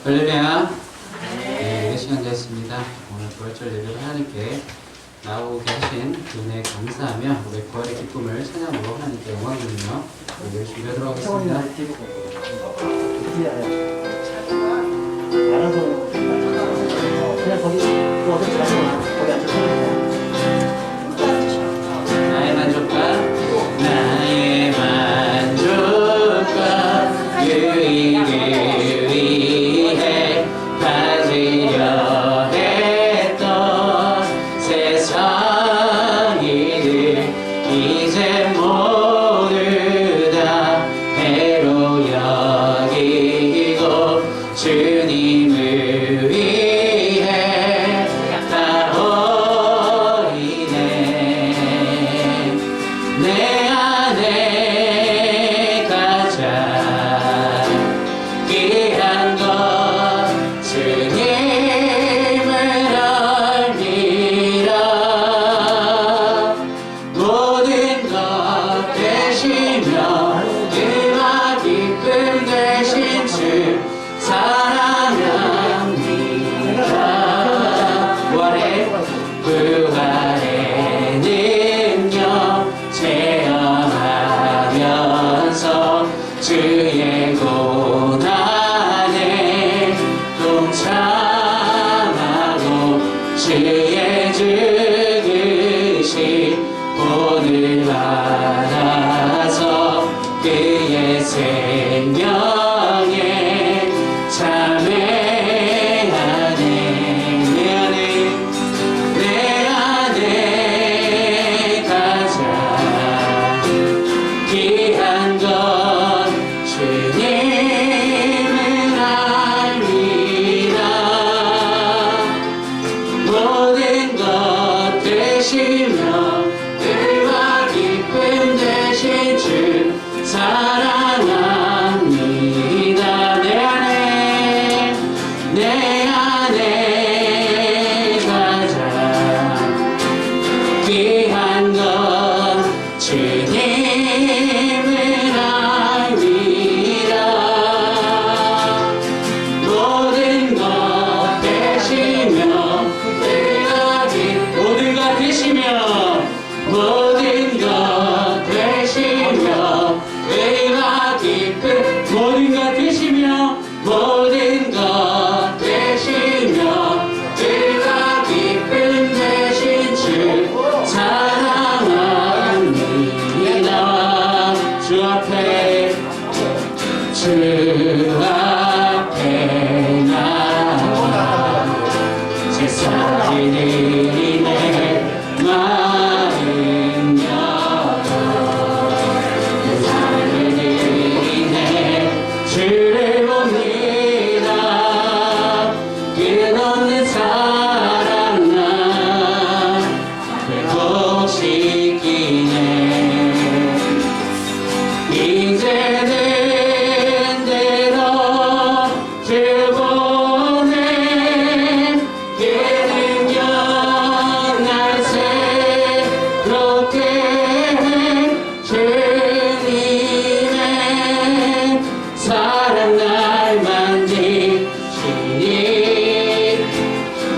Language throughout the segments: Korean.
할렐루야. 네, 예배 시간 되었습니다. 오늘 부활절 예배를 하나님께 나오게 하신 은혜에 감사하며 우리 부활의 기쁨을 찬양으로 하나님께 영광 드리며 예배를 준비하도록 하겠습니다. 알아서 그냥 거기 어디 가서 거기 앉아서 나의 만족과 나의 만족과 유익을 위해 가지려 했던 세상 일을 이제 모두 다 해로 여기고 주님을 위해 다 버리네. 내 안에 가장 귀한 것 주님을 알미라. 모든 것 되시며 은혜와 기쁨 되신 주 사랑합니다. 부활의 능력 체험하면서 주의 고난에 동참하고 주의 죽으신 본을 받아서 그의 생명에 참회하네. 내 안에 가장 귀한 건 주님을 알미라. 모든 것 되시며 은혜와 기쁨 되신 주 사랑합니다. 내 안에 가장 귀한 건 주님을 알미라. 모든 것 되시며 모든 것 되시며 모든 것 되시며 은혜와 기쁨 모든 것 되시며 모든 것 되시며 은혜와 기쁨 되신 주 사랑합니다. 주 앞에 나가 세상이 내리네 마음 열어 세상이 내리네 주를 봅니다. 끝없는 사랑 나 회복 시키네. 이제는 대로 주 보내 예능력 날 새롭게 주님의 사랑 날 만지시니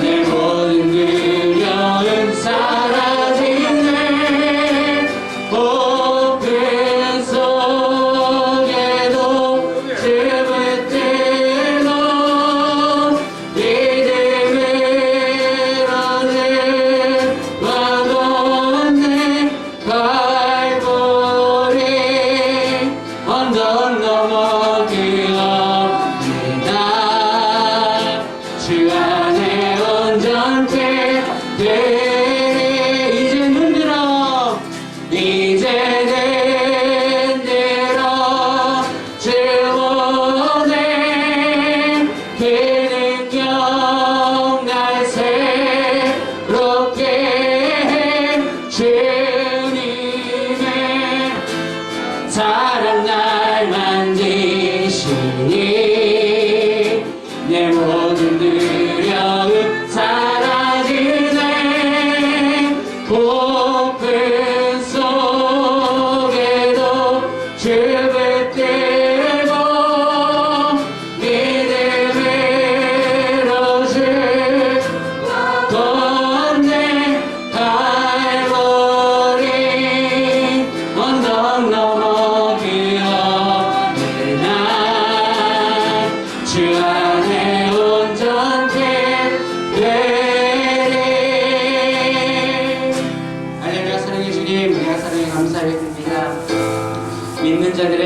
내 모든 두려움 사라지네. 오픈 손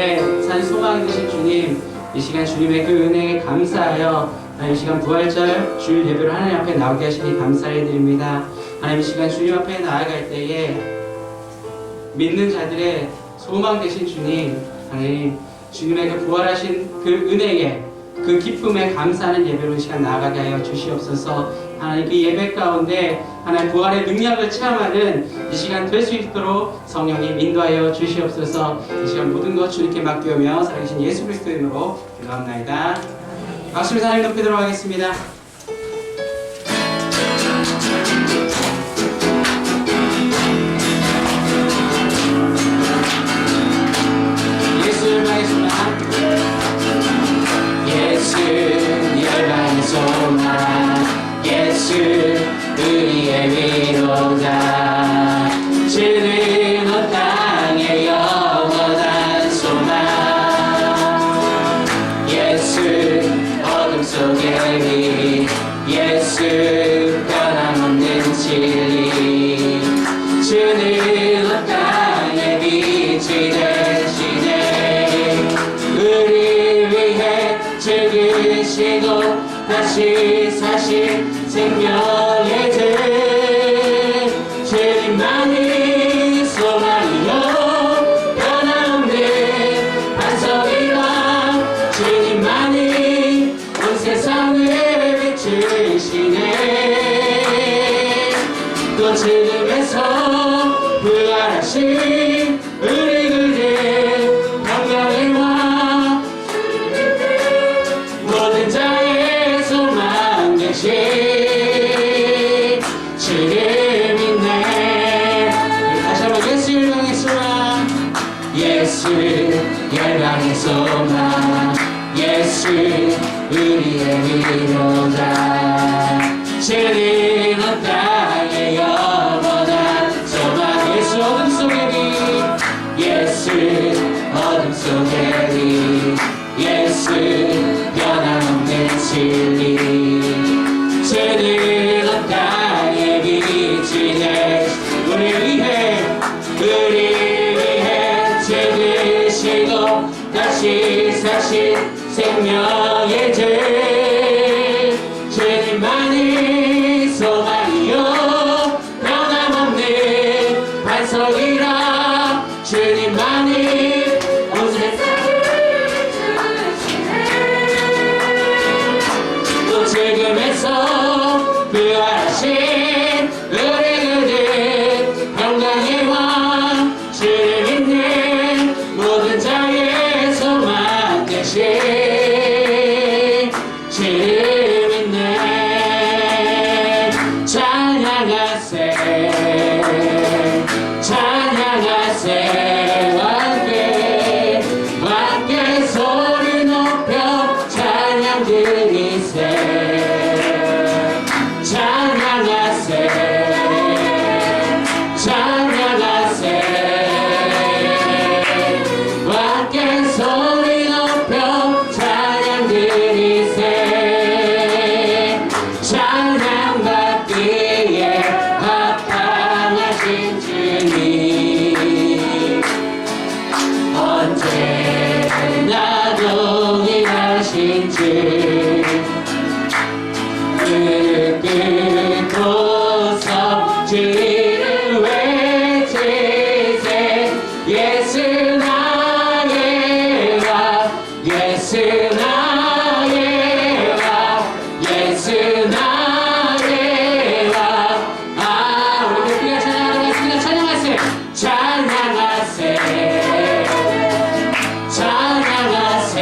가운데 산 소망이 되신 주님, 이 시간 주님의 그 은혜에 감사하여 이 시간 부활절 주일 예배를 하나님 앞에 나오게 하시니 감사해 드립니다. 하나님 이 시간 주님 앞에 나아갈 때에 믿는 자들의 소망 되신 주님, 하나님 주님의 그 부활하신 그 은혜에 그 기쁨에 감사하는 예배로 이 시간 나아가게 하여 주시옵소서. 하나님 그 예배 가운데 하나님 부활의 능력을 체험하는 이 시간 될 수 있도록 성령님 인도하여 주시옵소서. 이 시간 모든 것 주님께 맡기오며 살아계신 예수 그리스도의 이름으로 기도합나이다. 박수로 하나님 높이도록 하겠습니다. 예수 하겠습니다. 예수 열방의 소망, 예수 우리의 위로자, 주는 온 땅의 영원한 소망, 예수 어둠 속의 빛, 예수 변함없는 진리, 주는 온 땅의 빛이 되시네. 우리 위해 죽으시고 다시 사신 생명의 주, 주님만이 소망이요 변함없는 반석이라, 주님만이 온 세상을 비추시네. 또 죽음에서 부활하신 우리 그들 평강의 왕, 모든 자의 소망 되신 주를 믿네. 다시 한번 예수 열방의 소망, 예수 열방의 소망, 예수 우리의 위로자, 주는 온 땅의 영원한 소망, 예수 어둠 속의 빛, 예수 어둠 속의 빛, 예수 변함없는 진리, 주는 온 땅의 빛이 되시, 우리 위해 죽으시고 다시 사신 생명의 주, 주님만이 소망이요 변함없는 반석이라, 주님만이 온 세상을 또 죽음에서 부활하신 우리 그들 평강의 왕, 주를 믿는 모든 자의 소망 되신 주를 믿네. 찬양하세 찬양하세 함께 함께 소리 높여 찬양 드리세. 찬양하세 찬양하세 함께 소리 높여 찬양 드리세. 찬양받기에 합당하신 주님, 언제나 동일하신 주, 끝끝도서 주를 외치세. 예수 나의 왕, 예수 나의 왕, 예수 나의 왕. 아, 우리 우리가 찬양하겠습니다. 찬양하세 찬양하세 찬양하세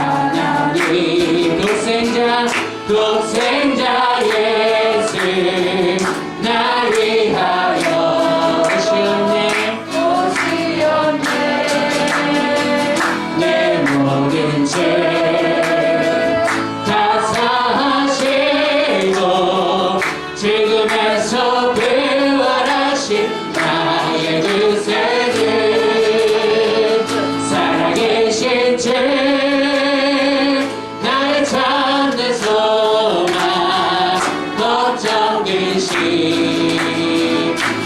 하나님 독생자 예수 날 위하여 오시었네 내 모든 죄 다 사하시고 죽음에서 부활하신 나의 구세주 살아계신 주 나의 참된 소망 걱정 근심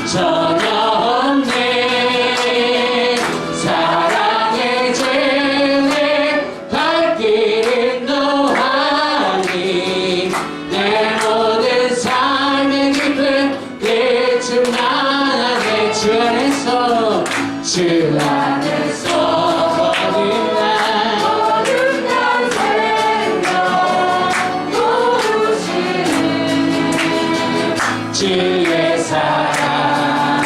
전혀 없네 사랑의 주님 갈 길은 노하니 내 모든 삶의 기쁨 내 충만하네 주 안에서 모든 날 주의 사랑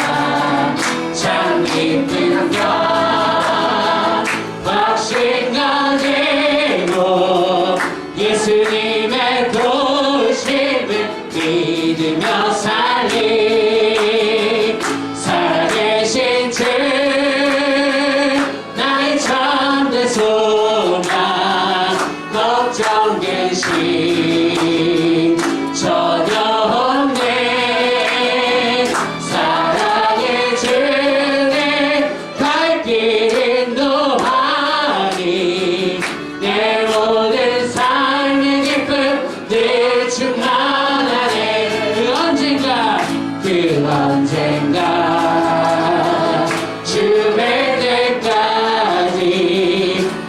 참 기쁜 것 확신 가지고 예수님의 도심을 믿으며 살리 살아계신 주 나의 참된 소망 걱정 근심 전혀 없네 사랑의 주님 갈 길은 노하니 내 모든 삶의 기쁨 늘 충만하네 그 언젠가 주의 때까지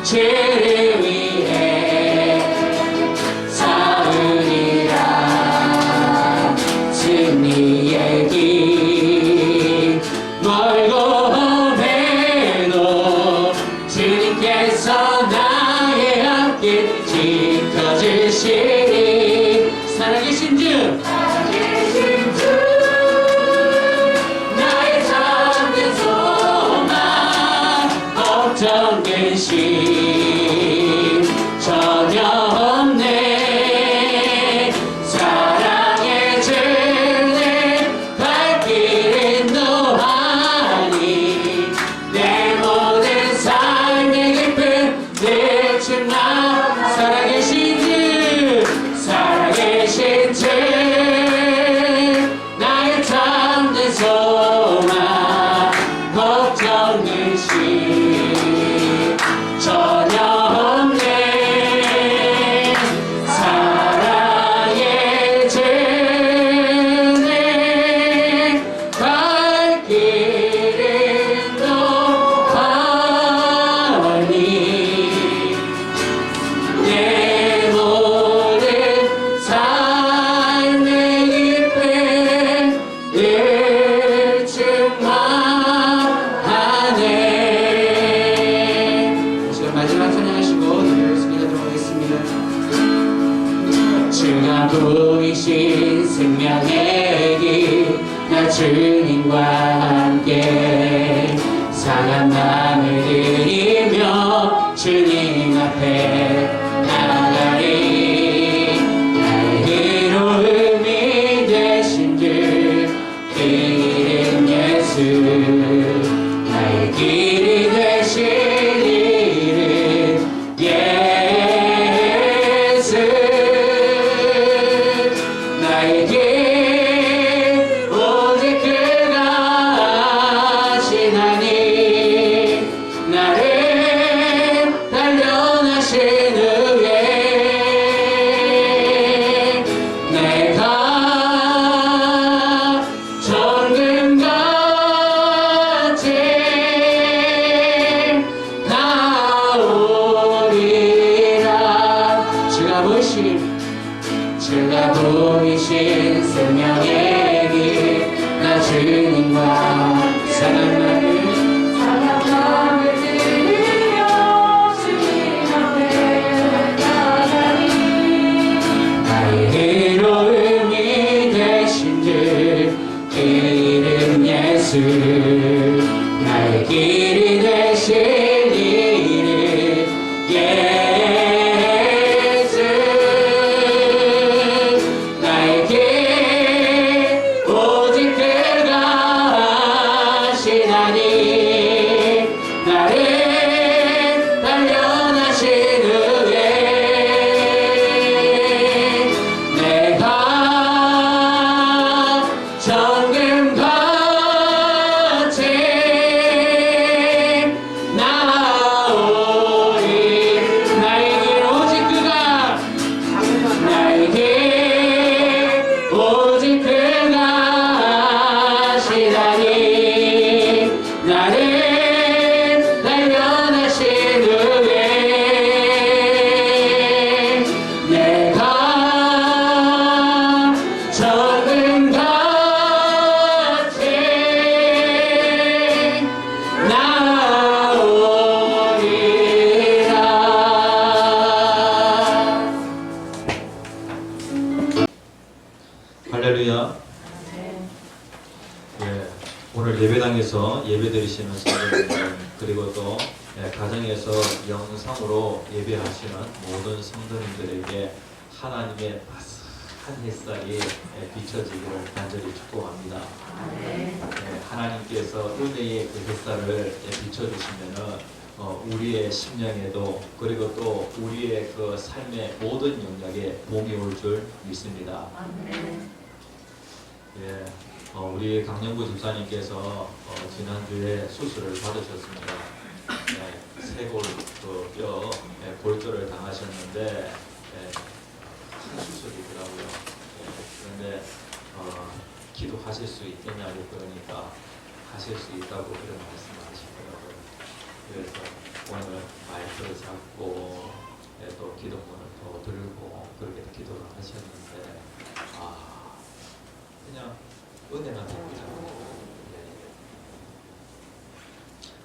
주를 위해 사으리라 승리의 길 멀고 험해도 주님께서 나의 앞길 지켜주시리 살아계신 주 나의 참된 소망 걱정 근심 전혀 없네 사랑의 주님 갈 길은 노하니 내 모든 삶의 기쁨 내 충만 살아계신 주 나의 참된 소망 걱정 근심 전혀 없네 사랑의 주님 갈 길은 노하니 내 모든 삶의 기쁨 늘 충만하네 지금 마지막 찬양하시고 노래를 소개하도록 하겠습니다 주가 보이신 생명의 길 나 주님과 함께 상한 마음을 드리며 주님 앞에 나가리 나의 의로움이 되신 주 그 이름 예수 나의 길이 되신 이름 예수 나의 길 오직 그가 하시나니 나를 단련하신 후에 내가 정금같이 나오리라 주가 보이신 생명의 길 나 주님과 상한 마음을 드리며 주님 앞에 나가리 나의 의로움이 되신 주 그 이름 예수 나의 길이 되신 이름 예수 예배당에서 예배드리시는 성도님들, 그리고 또 가정에서 영상으로 예배하시는 모든 성도님들에게 하나님의 따스한 햇살이 비춰지기를 간절히 축복합니다. 하나님께서 은혜의 그 햇살을 비춰주시면은 우리의 심령에도, 그리고 또 우리의 그 삶의 모든 영역에 봄이 올 줄 믿습니다. 예, 우리 강영구 집사님께서 지난주에 수술을 받으셨습니다. 쇄골 뼈 골절을 당하셨는데 큰 수술이더라고요. 그런데 기도하실 수 있겠냐고 그러니까 하실 수 있다고 그런 말씀하시더라고요. 그래서 오늘 마이크를 잡고 또 기도문을 더 들고 그렇게 기도를 하셨는데 그냥 은혜가 되고요.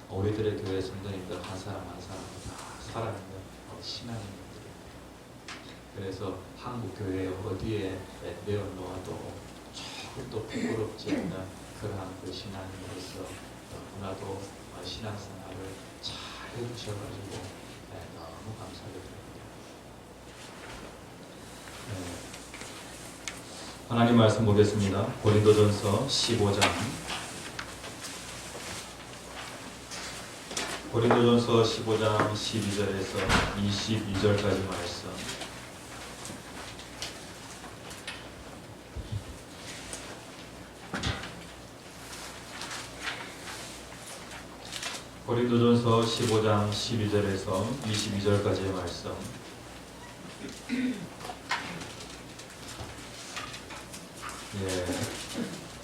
우리들의 교회 성도님들 한 사람 한 사람 다 살아있는 신앙인들입니다. 그래서 한국 교회 어디에 내어놓아도 조금도 부끄럽지 않는 그러한 그 신앙인으로서 너무나도 신앙생활을 잘 해주셔가지고 너무 감사드립니다. 하나님 말씀 보겠습니다. 고린도전서 15장. 고린도전서 15장 12절에서 22절까지 말씀. 고린도전서 15장 12절에서 22절까지의 말씀.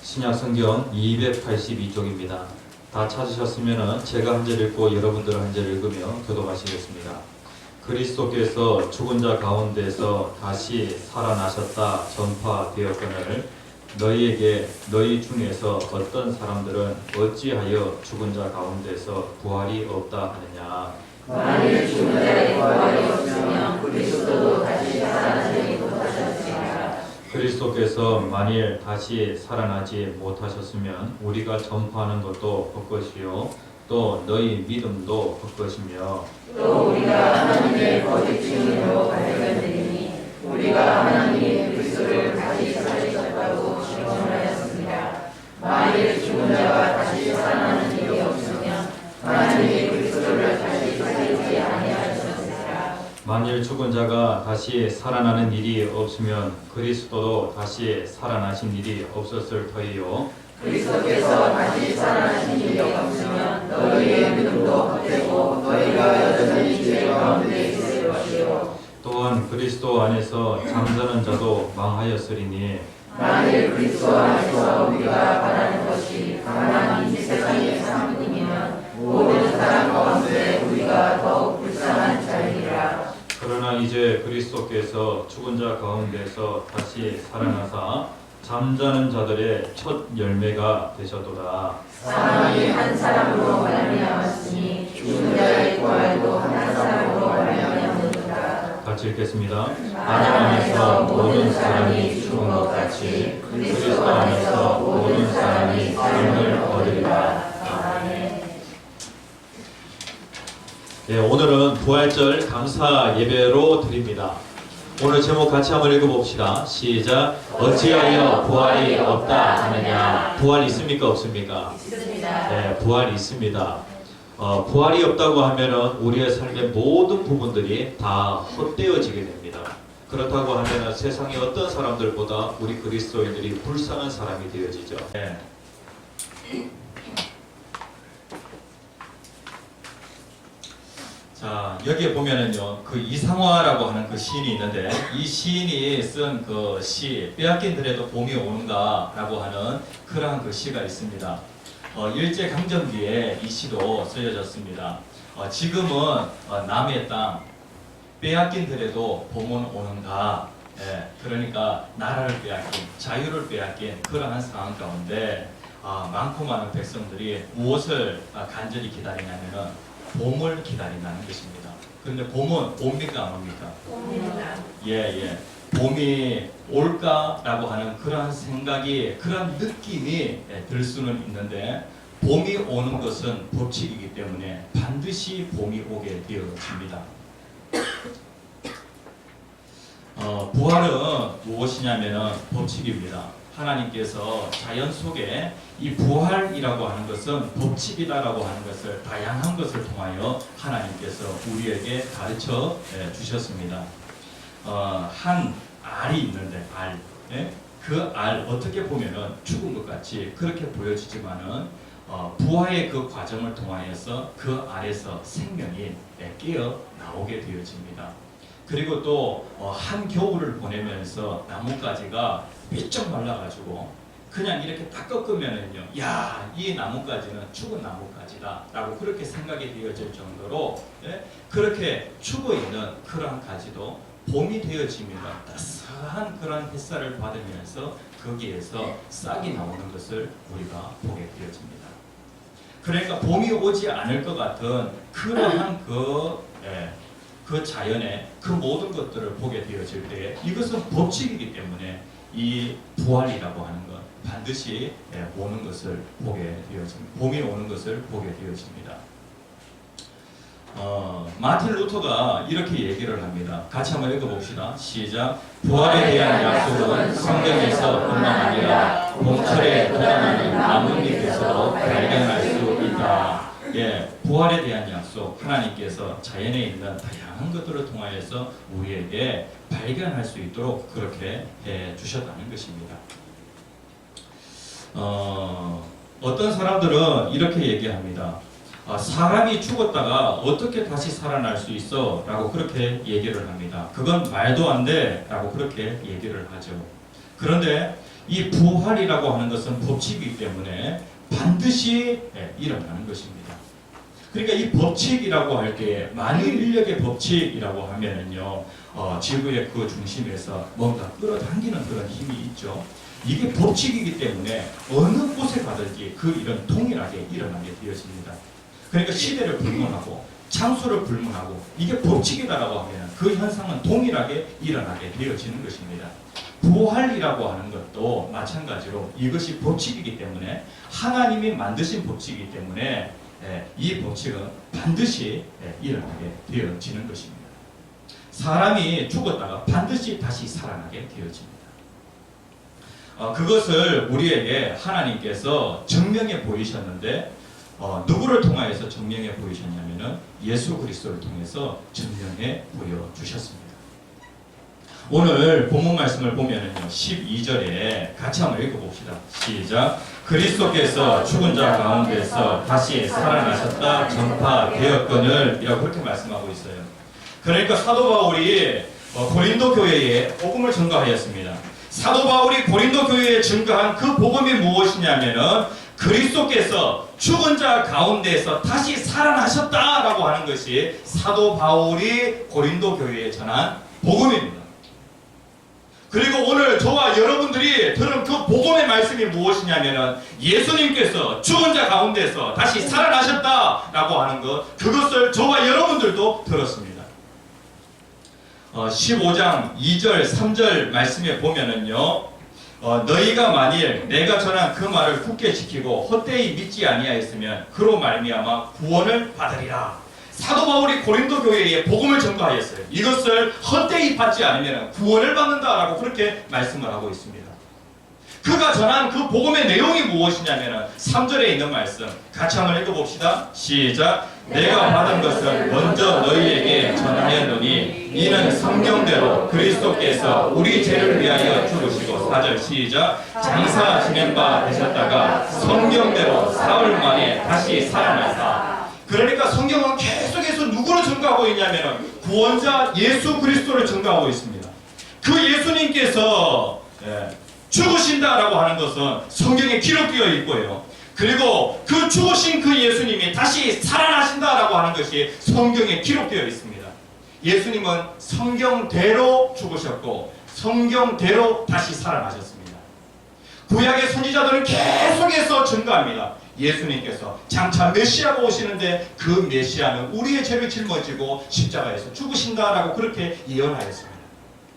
신약성경 282쪽입니다. 다 찾으셨으면 제가 한 절 읽고 여러분들 한 절 읽으며 교도하시겠습니다. 그리스도께서 죽은 자 가운데서 다시 살아나셨다 전파되었거늘 너희에게 너희 중에서 어떤 사람들은 어찌하여 죽은 자 가운데서 부활이 없다 하느냐. 만일 죽은 자의 부활이 없으면 그리스도도 다시 살아나지 못하셨으리라. 그리스도께서 만일 다시 살아나지 못하셨으면 우리가 전파하는 것도 헛것이요 또 너희 믿음도 헛것이며 또 우리가 하나님의 거짓 증인으로 발견되니 우리가 하나님의 그리스도를 다시 살리셨다고 증언하였습니다. 만일 죽은 자가 다시 살아나는 일이 없으면 하나님의 그리스도를 다시 살리지 아니하셨으리라. 만일 죽은 자가 다시 살아나는 일이 없으면 그리스도도 다시 살아나신 일이 없었을 터이요 그리스도께서 다시 살아나신 일이 없으면 너희의 믿음도 헛되고 너희가 여전히 죄 가운데 있을 것이요 또한 그리스도 안에서 잠자는 자도 망하였으리니 만일 그리스도 안에서 우리가 바라는 것이 다만 이 세상의 삶이면 모든 사람 가운데 우리가 더욱 불쌍한 자이니라. 그러나 이제 그리스도께서 죽은 자 가운데서 다시 살아나사 잠자는 자들의 첫 열매가 되셨도다. 사망이 한 사람으로 말미암았으니 죽은 자의 부활도 한 사람으로 말미암는도다. 같이 읽겠습니다. 아담 안에서 모든 사람이 죽은 것 같이 그리스도 안에서 모든 사람이 삶을 얻으리라. 네, 오늘은 부활절 감사 예배로 드립니다. 오늘 제목 같이 한번 읽어봅시다. 시작. 어찌하여 부활이 없다 하느냐. 부활이 있습니까 없습니까? 있습니다. 네, 부활이 있습니다. 부활이 없다고 하면은 우리의 삶의 모든 부분들이 다 헛되어지게 됩니다. 그렇다고 하면은 세상의 어떤 사람들보다 우리 그리스도인들이 불쌍한 사람이 되어지죠. 네. 자, 여기에 보면은요, 그 이상화라고 하는 그 시인이 있는데, 이 시인이 쓴 그 시, 빼앗긴 들에도 봄이 오는가라고 하는 그러한 그 시가 있습니다. 일제강점기에 이 시도 쓰여졌습니다. 지금은 남의 땅, 빼앗긴 들에도 봄은 오는가, 그러니까 나라를 빼앗긴, 자유를 빼앗긴 그러한 상황 가운데 많고 많은 백성들이 무엇을 간절히 기다리냐면은 봄을 기다린다는 것입니다. 그런데 봄은 옵니까 안 옵니까? 옵니다. 예. 봄이 올까라고 하는 그러한 생각이, 그러한 느낌이 들 수는 있는데 봄이 오는 것은 법칙이기 때문에 반드시 봄이 오게 되어집니다. 부활은 무엇이냐면 법칙입니다. 하나님께서 자연 속에 이 부활이라고 하는 것은 법칙이다라고 하는 것을 다양한 것을 통하여 하나님께서 우리에게 가르쳐 주셨습니다. 한 알이 있는데 알, 그 알 어떻게 보면은 죽은 것 같이 그렇게 보여지지만은 부화의 그 과정을 통하여서 그 알에서 생명이 깨어 나오게 되어집니다. 그리고 또 한 겨울을 보내면서 나뭇가지가 삐쩍 말라가지고 그냥 이렇게 딱 꺾으면은요, 야, 이 나뭇가지는 죽은 나뭇가지다 라고 그렇게 생각이 되어질 정도로 그렇게 죽어 있는 그러한 가지도 봄이 되어지면 따스한 그런 햇살을 받으면서 거기에서 싹이 나오는 것을 우리가 보게 되어집니다. 그러니까 봄이 오지 않을 것 같은 그러한 그 자연의 그 모든 것들을 보게 되어질 때 이것은 법칙이기 때문에 이 부활이라고 하는 것 반드시 오는 것을 보게 되어집니다. 봄이 오는 것을 보게 되어집니다. 마틴 루터가 이렇게 얘기를 합니다. 같이 한번 읽어봅시다. 시작. 부활에 대한 약속은 성경에서 뿐만 아니라 봄철에 돋아나는 나뭇잎에서도 발견할 수 있다. 부활에 대한 약속, 하나님께서 자연에 있는 다양한 것들을 통하여서 우리에게 발견할 수 있도록 그렇게 해 주셨다는 것입니다. 어떤 사람들은 이렇게 얘기합니다. 사람이 죽었다가 어떻게 다시 살아날 수 있어? 라고 그렇게 얘기를 합니다. 그건 말도 안 돼! 라고 그렇게 얘기를 하죠. 그런데 이 부활이라고 하는 것은 법칙이기 때문에 반드시 일어나는 것입니다. 그러니까 이 법칙이라고 할 때 만유 인력의 법칙이라고 하면은요, 지구의 그 중심에서 뭔가 끌어당기는 그런 힘이 있죠. 이게 법칙이기 때문에 어느 곳에 가든지 그 일은 동일하게 일어나게 되어집니다. 그러니까 시대를 불문하고 장소를 불문하고 이게 법칙이다라고 하면 그 현상은 동일하게 일어나게 되어지는 것입니다. 부활이라고 하는 것도 마찬가지로 이것이 법칙이기 때문에 하나님이 만드신 법칙이기 때문에 이 법칙은 반드시 일어나게 되어지는 것입니다. 사람이 죽었다가 반드시 다시 살아나게 되어집니다. 그것을 우리에게 하나님께서 증명해 보이셨는데 누구를 통하여서 증명해 보이셨냐면은 예수 그리스도를 통해서 증명해 보여주셨습니다. 오늘 본문 말씀을 보면은요 12절에 같이 한번 읽어봅시다. 시작. 그리스도께서 죽은 자 가운데서 다시 살아나셨다 전파되었거늘 이라고 그렇게 말씀하고 있어요. 그러니까 사도 바울이 고린도 교회에 복음을 전가하였습니다. 사도 바울이 고린도 교회에 증거한 그 복음이 무엇이냐면은 그리스도께서 죽은 자 가운데에서 다시 살아나셨다라고 하는 것이 사도 바울이 고린도 교회에 전한 복음입니다. 그리고 오늘 저와 여러분들이 들은 그 복음의 말씀이 무엇이냐면은 예수님께서 죽은 자 가운데서 다시 살아나셨다라고 하는 것, 그것을 저와 여러분들도 들었습니다. 15장 2절 3절 말씀에 보면은요, 너희가 만일 내가 전한 그 말을 굳게 지키고 헛되이 믿지 아니하였으면 그로 말미암아 구원을 받으리라. 사도 바울이 고린도 교회에 복음을 전가하였어요. 이것을 헛되이 받지 않으면 구원을 받는다라고 그렇게 말씀을 하고 있습니다. 그가 전한 그 복음의 내용이 무엇이냐면 3절에 있는 말씀 같이 한번 읽어봅시다. 시작. 내가 받은 것을 먼저 너희에게 전하였노니 이는 성령대로 그리스도께서 우리 죄를 위하여 죽으시고 4절 시작. 장사 지낸 바 되셨다가 성령대로 사흘 만에 다시 살아나사. 그러니까 성경은 계속해서 누구를 증거하고 있냐면 구원자 예수 그리스도를 증거하고 있습니다. 그 예수님께서 죽으신다라고 하는 것은 성경에 기록되어 있고요. 그리고 그 죽으신 그 예수님이 다시 살아나신다라고 하는 것이 성경에 기록되어 있습니다. 예수님은 성경대로 죽으셨고 성경대로 다시 살아나셨습니다. 구약의 선지자들은 계속해서 증거합니다. 예수님께서 장차 메시아가 오시는데 그 메시아는 우리의 죄를 짊어지고 십자가에서 죽으신다라고 그렇게 예언하였습니다.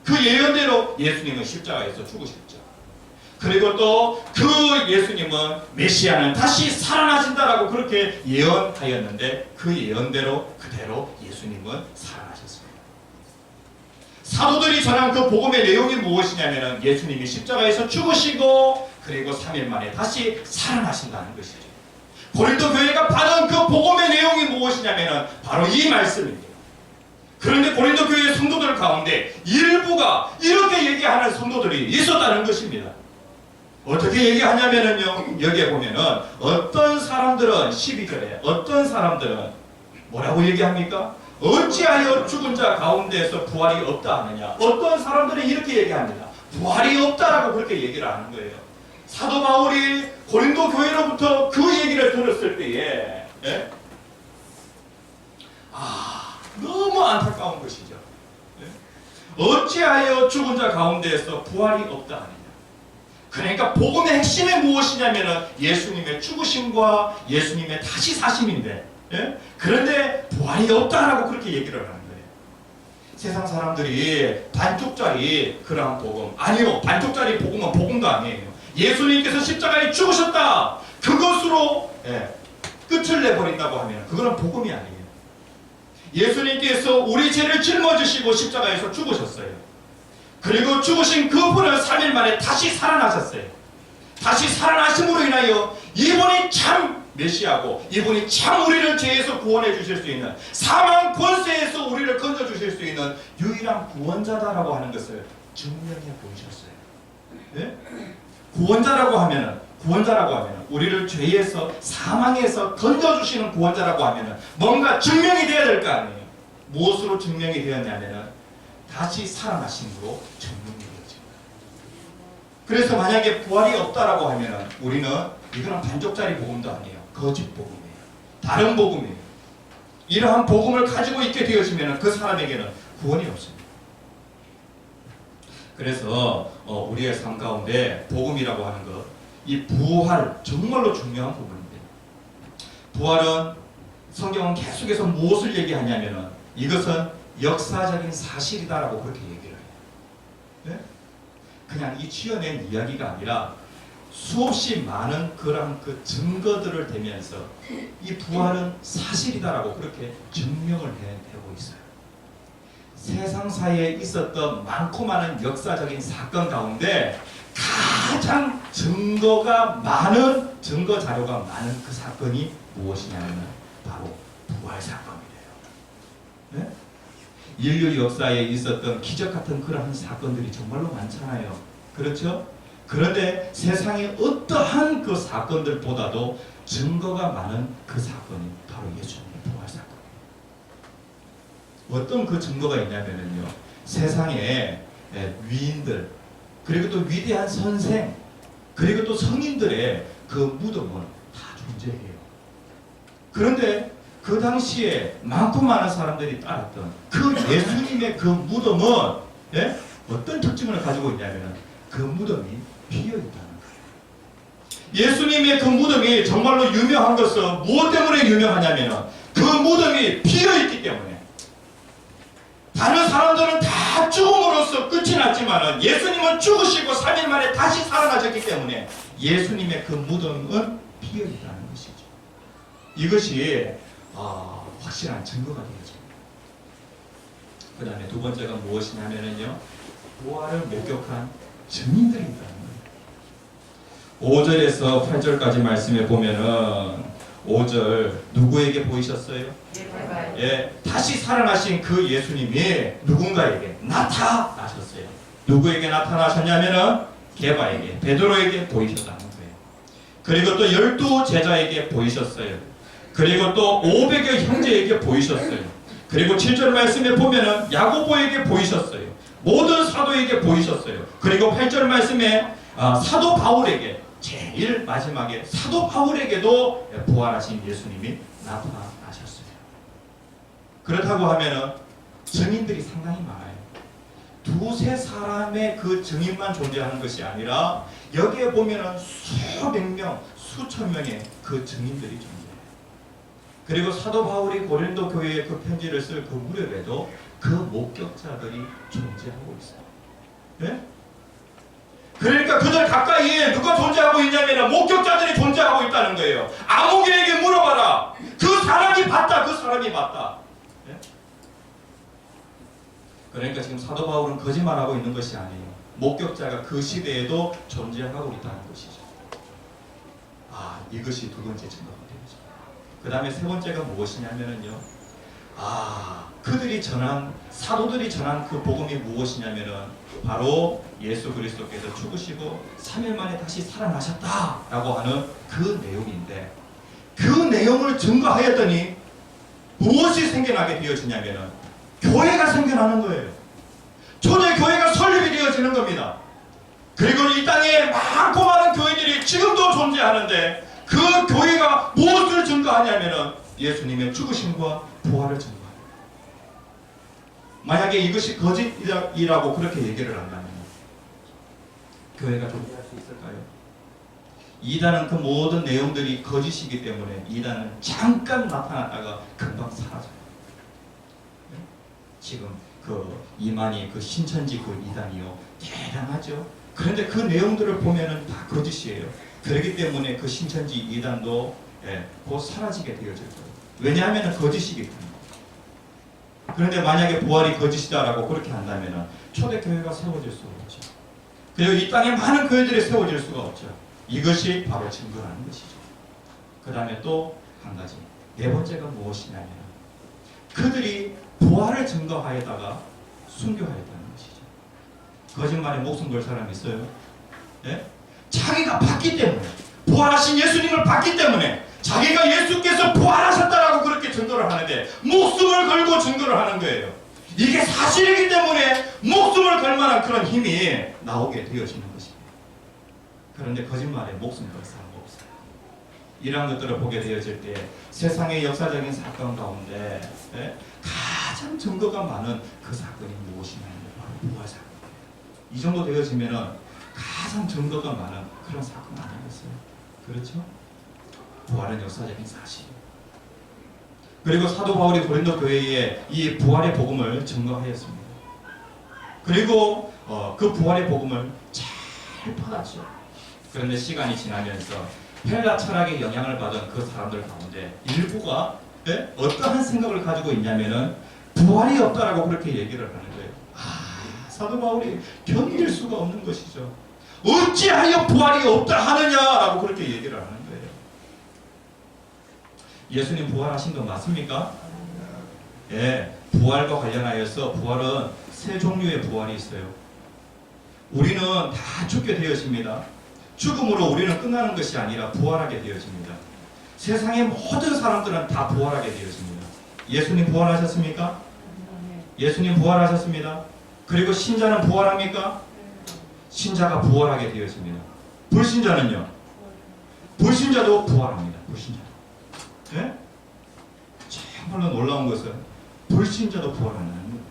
그 예언대로 예수님은 십자가에서 죽으셨죠. 그리고 또 그 예수님은 메시아는 다시 살아나신다라고 그렇게 예언하였는데 그 예언대로 그대로 예수님은 살아나셨습니다. 사도들이 전한 그 복음의 내용이 무엇이냐면 예수님이 십자가에서 죽으시고 그리고 3일 만에 다시 살아나신다는 것이죠. 고린도 교회가 받은 그 복음의 내용이 무엇이냐면 바로 이 말씀입니다. 그런데 고린도 교회 성도들 가운데 일부가 이렇게 얘기하는 성도들이 있었다는 것입니다. 어떻게 얘기하냐면요, 여기에 보면은 어떤 사람들은 12절에 어떤 사람들은 뭐라고 얘기합니까? 어찌하여 죽은 자 가운데에서 부활이 없다 하느냐. 어떤 사람들은 이렇게 얘기합니다. 부활이 없다라고 그렇게 얘기를 하는 거예요. 사도 바울이 고린도 교회로부터 그 얘기를 들었을 때에 너무 안타까운 것이죠. 어찌하여 죽은 자 가운데에서 부활이 없다 하느냐. 그러니까 복음의 핵심이 무엇이냐면 예수님의 죽으심과 예수님의 다시 사심인데, 그런데 부활이 없다라고 그렇게 얘기를 하는 거예요. 세상 사람들이 반쪽짜리 그러한 복음, 아니요, 반쪽짜리 복음은 복음도 아니에요. 예수님께서 십자가에 죽으셨다, 그것으로 끝을 내버린다고 하면 그거는 복음이 아니에요. 예수님께서 우리 죄를 짊어지시고 십자가에서 죽으셨어요. 그리고 죽으신 그분은 3일 만에 다시 살아나셨어요. 다시 살아나심으로 인하여 이분이 참 메시아고 이분이 참 우리를 죄에서 구원해 주실 수 있는, 사망 권세에서 우리를 건져 주실 수 있는 유일한 구원자다라고 하는 것을 증명해 보이셨어요. 네? 구원자라고 하면 우리를 죄에서 사망에서 건져 주시는 구원자라고 하면 뭔가 증명이 되어야 될 거 아니에요. 무엇으로 증명이 되었냐면 다시 살아나심으로 증명이 되어집니다. 그래서 만약에 부활이 없다라고 하면 우리는 이거는 반쪽짜리 복음도 아니에요. 거짓 복음이에요. 다른 복음이에요. 이러한 복음을 가지고 있게 되어지면 그 사람에게는 구원이 없습니다. 그래서 우리의 삶 가운데 복음이라고 하는 것, 이 부활 정말로 중요한 부분입니다. 부활은 성경은 계속해서 무엇을 얘기하냐면은 이것은 역사적인 사실이다라고 그렇게 얘기를 해요. 네? 그냥 이 지어낸 이야기가 아니라 수없이 많은 그런 그 증거들을 대면서 이 부활은 사실이다라고 그렇게 증명을 해내고 있어요. 세상사에 있었던 많고 많은 역사적인 사건 가운데 가장 증거가 많은, 증거 자료가 많은 그 사건이 무엇이냐면 바로 부활 사건이에요. 네? 인류 역사에 있었던 기적 같은 그러한 사건들이 정말로 많잖아요. 그렇죠? 그런데 세상의 어떠한 그 사건들보다도 증거가 많은 그 사건이 바로 예수님의 부활 사건이에요. 어떤 그 증거가 있냐면요, 세상에 위인들, 그리고 또 위대한 선생, 그리고 또 성인들의 그 무덤은 다 존재해요. 그런데 그 당시에 많고 많은 사람들이 따랐던 그 예수님의 그 무덤은 어떤 특징을 가지고 있냐면 그 무덤이 비어있다는 거예요. 예수님의 그 무덤이 정말로 유명한 것은 무엇 때문에 유명하냐면 그 무덤이 비어있기 때문에. 다른 사람들은 다 죽음으로써 끝이 났지만 예수님은 죽으시고 3일 만에 다시 살아나셨기 때문에 예수님의 그 무덤은 비어있다는 것이죠. 이것이 확실한 증거가 되어집니다. 그 다음에 두 번째가 무엇이냐면요, 부활을 목격한 증인들이 있다는 거예요. 5절에서 8절까지 말씀에 보면은 5절 누구에게 보이셨어요? 다시 살아나신 그 예수님이 누군가에게 나타나셨어요. 누구에게 나타나셨냐면은 게바에게, 베드로에게 보이셨다는 거예요. 그리고 또 12 제자에게 보이셨어요. 그리고 또 500여 형제에게 보이셨어요. 그리고 7절 말씀에 보면은 야고보에게 보이셨어요. 모든 사도에게 보이셨어요. 그리고 8절 말씀에 사도 바울에게, 제일 마지막에 사도 바울에게도 부활하신 예수님이 나타나셨어요. 그렇다고 하면은 증인들이 상당히 많아요. 두세 사람의 그 증인만 존재하는 것이 아니라 여기에 보면은 수백 명, 수천 명의 그 증인들이 존재해요. 그리고 사도 바울이 고린도 교회에 그 편지를 쓸 그 무렵에도 그 목격자들이 존재하고 있어요. 네? 그러니까 그들 가까이에 누가 존재하고 있냐면 목격자들이 존재하고 있다는 거예요. 아무개에게 물어봐라. 그 사람이 봤다. 그 사람이 봤다. 예? 그러니까 지금 사도 바울은 거짓말하고 있는 것이 아니에요. 목격자가 그 시대에도 존재하고 있다는 것이죠. 이것이 두 번째 증거가 되죠. 그 다음에 세 번째가 무엇이냐면요. 그들이 전한, 사도들이 전한 그 복음이 무엇이냐면은 바로 예수 그리스도께서 죽으시고 3일 만에 다시 살아나셨다라고 하는 그 내용인데, 그 내용을 증거하였더니 무엇이 생겨나게 되어지냐면은 교회가 생겨나는 거예요. 초대교회가 설립이 되어지는 겁니다. 그리고 이 땅에 많고 많은 교회들이 지금도 존재하는데 그 교회가 무엇을 증거하냐면은 예수님의 죽으심과 부활을 증거합니다. 만약에 이것이 거짓이라고 그렇게 얘기를 한다면 교회가 존재할 수 있을까요? 이단은 그 모든 내용들이 거짓이기 때문에 이단은 잠깐 나타났다가 금방 사라져요. 지금 그 이만희 그 신천지 그 이단이요, 대단하죠. 그런데 그 내용들을 보면은 다 거짓이에요. 그렇기 때문에 그 신천지 이단도 곧 사라지게 되어질 거예요. 왜냐하면 거짓이기 때문에. 그런데 만약에 부활이 거짓이다라고 그렇게 한다면 초대교회가 세워질 수가 없죠. 그리고 이 땅에 많은 교회들이 세워질 수가 없죠. 이것이 바로 증거라는 것이죠. 그 다음에 또 한 가지, 네 번째가 무엇이냐면 그들이 부활을 증거하여다가 순교하였다는 것이죠. 거짓말에 목숨 걸 사람이 있어요? 네? 자기가 봤기 때문에, 부활하신 예수님을 봤기 때문에 자기가 예수께서 부활하셨다라고 그렇게 증거를 하는데 목숨을 걸고 증거를 하는 거예요. 이게 사실이기 때문에 목숨을 걸 만한 그런 힘이 나오게 되어지는 것입니다. 그런데 거짓말에 목숨 걸 사람 없어요. 이러한 것들을 보게 되어질 때 세상의 역사적인 사건 가운데 가장 증거가 많은 그 사건이 무엇이냐면 바로 부활 사건이에요. 이 정도 되어지면은 가장 증거가 많은 그런 사건 아니겠어요? 그렇죠? 부활은 역사적인 사실이에요. 그리고 사도 바울이 고린도 교회에 이 부활의 복음을 증거하였습니다. 그리고 그 부활의 복음을 잘 퍼갔죠. 그런데 시간이 지나면서 헬라 철학의 영향을 받은 그 사람들 가운데 일부가 어떠한 생각을 가지고 있냐면은 부활이 없다라고 그렇게 얘기를 하는 거예요. 사도 바울이 견딜 수가 없는 것이죠. 어찌하여 부활이 없다 하느냐라고 그렇게 얘기를 하는 거예요. 예수님 부활하신 거 맞습니까? 부활과 관련하여서 부활은 세 종류의 부활이 있어요. 우리는 다 죽게 되어집니다. 죽음으로 우리는 끝나는 것이 아니라 부활하게 되어집니다. 세상의 모든 사람들은 다 부활하게 되어집니다. 예수님 부활하셨습니까? 예수님 부활하셨습니다. 그리고 신자는 부활합니까? 신자가 부활하게 되어집니다. 불신자는요? 불신자도 부활합니다. 불신자도. 정말로 놀라운 것은 불신자도 부활한다는 거예요.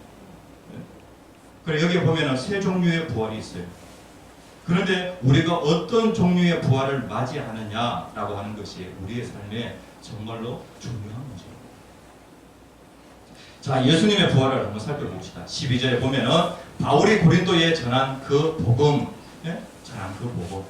그리고 여기 보면 세 종류의 부활이 있어요. 그런데 우리가 어떤 종류의 부활을 맞이하느냐라고 하는 것이 우리의 삶에 정말로 중요한 문제입니다. 자, 예수님의 부활을 한번 살펴봅시다. 12절에 보면은 바울이 고린도에 전한 그 복음, 전한 그 복음.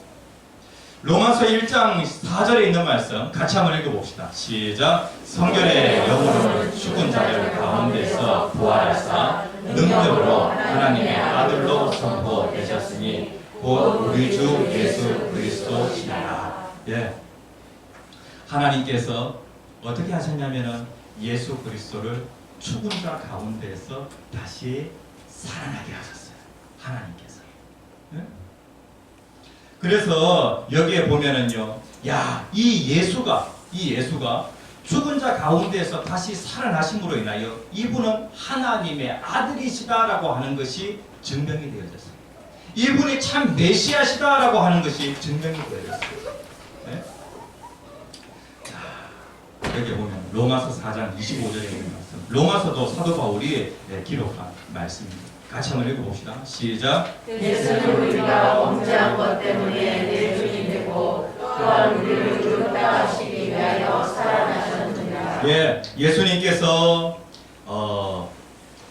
로마서 1장 4절에 있는 말씀 같이 한번 읽어봅시다. 시작. 성결의 영으로 죽은 자들 가운데서 부활하사 능력으로 하나님의 아들로 선포되셨으니 곧 우리 주 예수 그리스도시라. 하나님께서 어떻게 하셨냐면은 예수 그리스도를 죽은 자 가운데서 다시 살아나게 하셨어요. 하나님께서. 그래서 여기에 보면은요, 이 예수가 죽은 자 가운데서 다시 살아나심으로 인하여 이분은 하나님의 아들이시다라고 하는 것이 증명이 되어졌어요. 이분이 참 메시아시다라고 하는 것이 증명이 되어졌어요. 자, 여기 보면 로마서 4장 25절에 있는 말씀. 로마서도 사도 바울이 기록한 말씀입니다. 같이 한번 읽어봅시다. 시작. 예수는 우리가 범죄한 것 때문에 내 주님 되고 또한 우리를 죽었다 하시기 위하여 살아나셨느니라. 예수님께서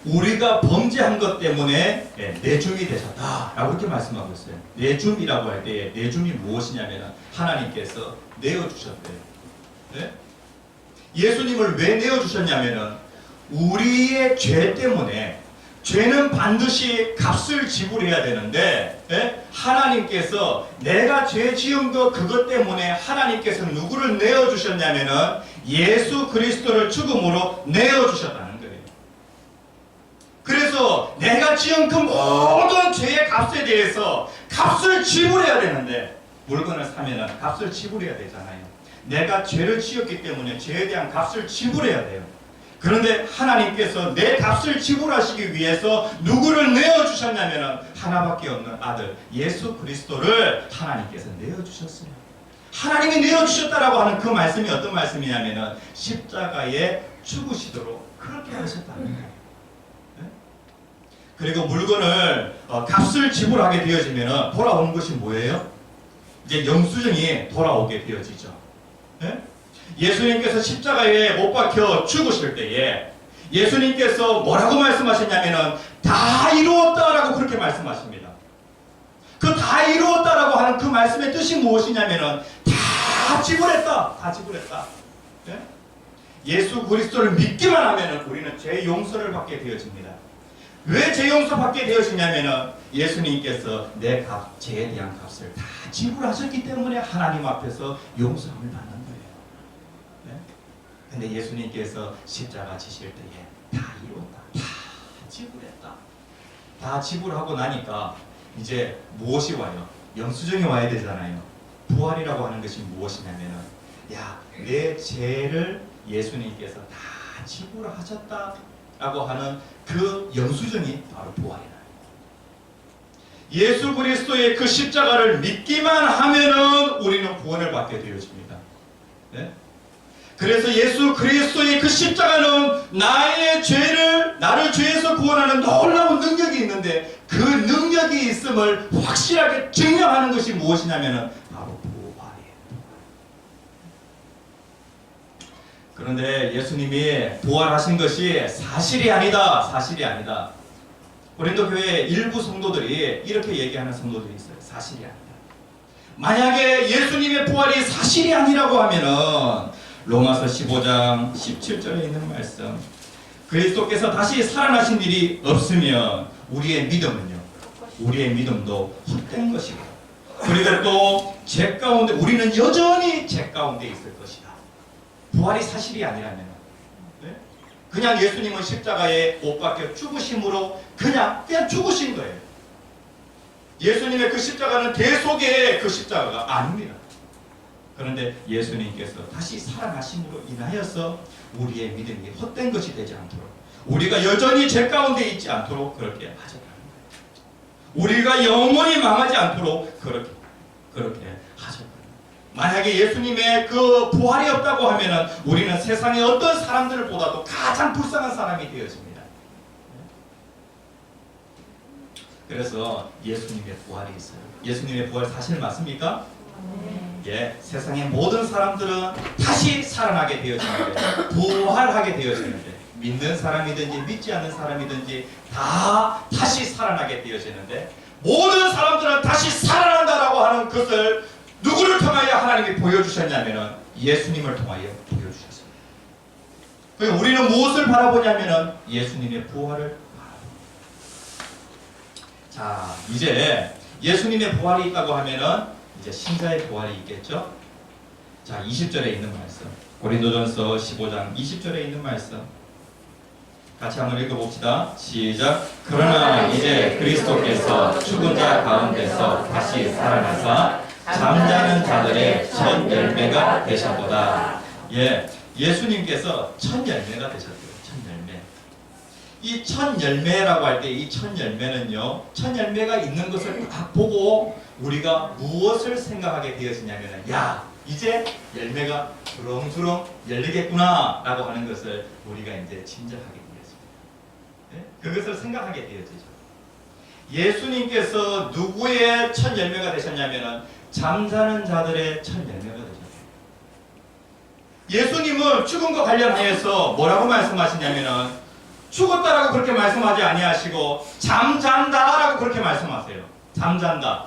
우리가 범죄한 것 때문에 내줌이 되셨다라고 이렇게 말씀하고 있어요. 내줌이라고 할 때 내줌이 무엇이냐면 하나님께서 내어주셨대요. 네? 예수님을 왜 내어주셨냐면 우리의 죄 때문에, 죄는 반드시 값을 지불해야 되는데 하나님께서 내가 죄 지은 것 그것 때문에 하나님께서 누구를 내어주셨냐면 예수 그리스도를 죽음으로 내어주셨다는 거예요. 그래서 내가 지은 그 모든 죄의 값에 대해서 값을 지불해야 되는데, 물건을 사면 값을 지불해야 되잖아요. 내가 죄를 지었기 때문에 죄에 대한 값을 지불해야 돼요. 그런데 하나님께서 내 값을 지불하시기 위해서 누구를 내어주셨냐면 하나밖에 없는 아들 예수 그리스도를 하나님께서 내어주셨어요. 하나님이 내어주셨다라고 하는 그 말씀이 어떤 말씀이냐면 십자가에 죽으시도록 그렇게 하셨다는 거예요. 네? 그리고 물건을 값을 지불하게 되어지면 돌아오는 것이 뭐예요? 이제 영수증이 돌아오게 되어지죠. 네? 예수님께서 십자가에 못 박혀 죽으실 때에 예수님께서 뭐라고 말씀하셨냐면은 다 이루었다라고 그렇게 말씀하십니다. 그 다 이루었다라고 하는 그 말씀의 뜻이 무엇이냐면은 다 지불했다, 다 지불했다. 네? 예수 그리스도를 믿기만 하면은 우리는 죄 용서를 받게 되어집니다. 왜 죄 용서 받게 되어지냐면은 예수님께서 내 죄에 대한 값을 다 지불하셨기 때문에 하나님 앞에서 용서함을 받는 거예요. 근데 예수님께서 십자가 지실 때에 다 이루었다, 다 지불했다. 다 지불하고 나니까 이제 무엇이 와요? 영수증이 와야 되잖아요. 부활이라고 하는 것이 무엇이냐면은 내 죄를 예수님께서 다 지불하셨다라고 하는 그 영수증이 바로 부활이다. 예수 그리스도의 그 십자가를 믿기만 하면은 우리는 구원을 받게 되어집니다. 네? 그래서 예수 그리스도의 그 십자가는 나의 죄를, 나를 죄에서 구원하는 놀라운 능력이 있는데 그 능력이 있음을 확실하게 증명하는 것이 무엇이냐면 바로 부활이에요. 그런데 예수님이 부활하신 것이 사실이 아니다, 사실이 아니다. 고린도 교회 일부 성도들이 이렇게 얘기하는 성도들이 있어요. 사실이 아니다. 만약에 예수님의 부활이 사실이 아니라고 하면은 로마서 15장 17절에 있는 말씀, 그리스도께서 다시 살아나신 일이 없으면 우리의 믿음도 헛된 것이고, 그리고 또 죄 가운데 우리는 여전히 죄 가운데 있을 것이다. 부활이 사실이 아니라면 그냥 예수님은 십자가에 못 박혀 죽으심으로 그냥 죽으신 거예요. 예수님의 그 십자가는 대속의 그 십자가가 아닙니다. 그런데 예수님께서 다시 살아나심으로 인하여서 우리의 믿음이 헛된 것이 되지 않도록, 우리가 여전히 죄 가운데 있지 않도록 그렇게 하셨다는 거예요. 우리가 영원히 망하지 않도록 그렇게 하셨다는 거예요. 만약에 예수님의 그 부활이 없다고 하면은 우리는 세상의 어떤 사람들보다도 가장 불쌍한 사람이 되어집니다. 그래서 예수님의 부활이 있어요. 예수님의 부활 사실 맞습니까? 세상의 모든 사람들은 다시 살아나게 되어지는데, 부활하게 되어지는데, 믿는 사람이든지 믿지 않는 사람이든지 다 다시 살아나게 되어지는데, 모든 사람들은 다시 살아난다라고 하는 것을 누구를 통하여 하나님이 보여주셨냐면 예수님을 통하여 보여주셨습니다. 그러니까 우리는 무엇을 바라보냐면 예수님의 부활을 바라봅니다. 자, 이제 예수님의 부활이 있다고 하면은 이제 신자의 부활이 있겠죠? 자, 20절에 있는 말씀, 고린도전서 15장 20절에 있는 말씀 같이 한번 읽어봅시다. 시작. 그러나 이제 그리스도께서 죽은 자 가운데서 다시 살아나사 잠자는 자들의 첫 열매가 되셨도다. 예수님께서 첫 열매가 되셨대요. 첫 열매. 이 첫 열매라고 할 때 이 첫 열매는요, 첫 열매가 있는 것을 딱 보고 우리가 무엇을 생각하게 되어지냐면, 이제 열매가 주렁주렁 열리겠구나 라고 하는 것을 우리가 이제 짐작하게 되었습니다. 네? 그것을 생각하게 되어지죠. 예수님께서 누구의 첫 열매가 되셨냐면 잠자는 자들의 첫 열매가 되셨어요. 예수님은 죽음과 관련하여서 뭐라고 말씀하시냐면 죽었다라고 그렇게 말씀하지 아니하시고 잠잔다라고 그렇게 말씀하세요. 잠잔다.